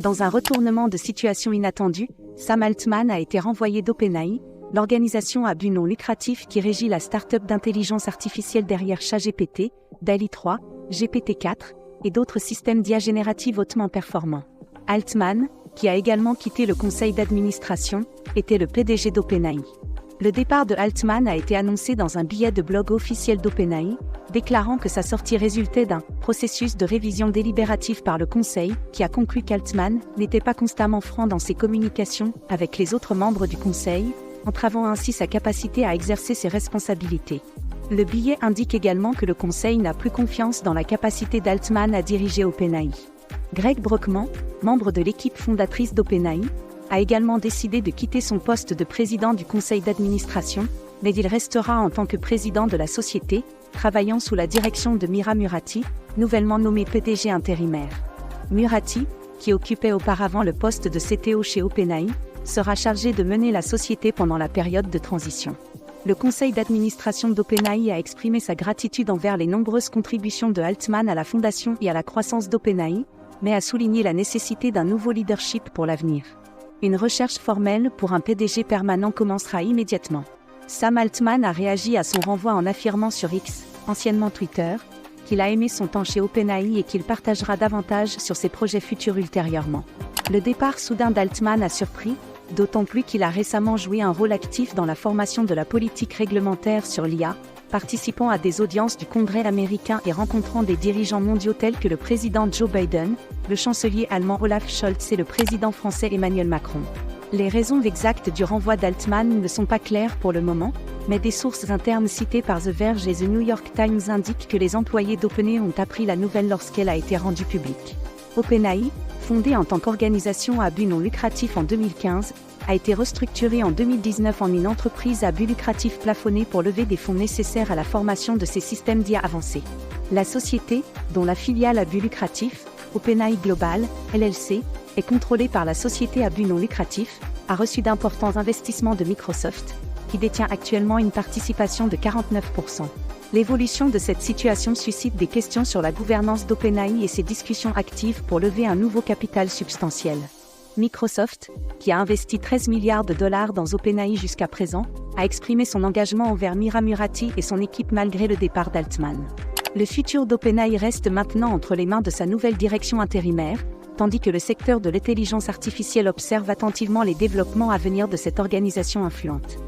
Dans un retournement de situation inattendu, Sam Altman a été renvoyé d'OpenAI, l'organisation à but non lucratif qui régit la start-up d'intelligence artificielle derrière ChatGPT, DALL-E 3, GPT-4 et d'autres systèmes d'IA générative hautement performants. Altman, qui a également quitté le conseil d'administration, était le PDG d'OpenAI. Le départ de Altman a été annoncé dans un billet de blog officiel d'OpenAI, déclarant que sa sortie résultait d'un processus de révision délibérative par le conseil, qui a conclu qu'Altman n'était pas constamment franc dans ses communications avec les autres membres du conseil, entravant ainsi sa capacité à exercer ses responsabilités. Le billet indique également que le conseil n'a plus confiance dans la capacité d'Altman à diriger OpenAI. Greg Brockman, membre de l'équipe fondatrice d'OpenAI, a également décidé de quitter son poste de président du conseil d'administration, mais il restera en tant que président de la société, travaillant sous la direction de Mira Murati, nouvellement nommée PDG intérimaire. Murati, qui occupait auparavant le poste de CTO chez OpenAI, sera chargé de mener la société pendant la période de transition. Le conseil d'administration d'OpenAI a exprimé sa gratitude envers les nombreuses contributions de Altman à la fondation et à la croissance d'OpenAI, mais a souligné la nécessité d'un nouveau leadership pour l'avenir. Une recherche formelle pour un PDG permanent commencera immédiatement. Sam Altman a réagi à son renvoi en affirmant sur X, anciennement Twitter, qu'il a aimé son temps chez OpenAI et qu'il partagera davantage sur ses projets futurs ultérieurement. Le départ soudain d'Altman a surpris, d'autant plus qu'il a récemment joué un rôle actif dans la formation de la politique réglementaire sur l'IA, participant à des audiences du Congrès américain et rencontrant des dirigeants mondiaux tels que le président Joe Biden, le chancelier allemand Olaf Scholz et le président français Emmanuel Macron. Les raisons exactes du renvoi d'Altman ne sont pas claires pour le moment, mais des sources internes citées par The Verge et The New York Times indiquent que les employés d'OpenAI ont appris la nouvelle lorsqu'elle a été rendue publique. OpenAI, fondée en tant qu'organisation à but non lucratif en 2015, a été restructurée en 2019 en une entreprise à but lucratif plafonné pour lever des fonds nécessaires à la formation de ses systèmes d'IA avancés. La société, dont la filiale à but lucratif, OpenAI Global, LLC, est contrôlée par la société à but non lucratif, a reçu d'importants investissements de Microsoft, qui détient actuellement une participation de 49%. L'évolution de cette situation suscite des questions sur la gouvernance d'OpenAI et ses discussions actives pour lever un nouveau capital substantiel. Microsoft, qui a investi 13 milliards de dollars dans OpenAI jusqu'à présent, a exprimé son engagement envers Mira Murati et son équipe malgré le départ d'Altman. Le futur d'OpenAI reste maintenant entre les mains de sa nouvelle direction intérimaire, tandis que le secteur de l'intelligence artificielle observe attentivement les développements à venir de cette organisation influente.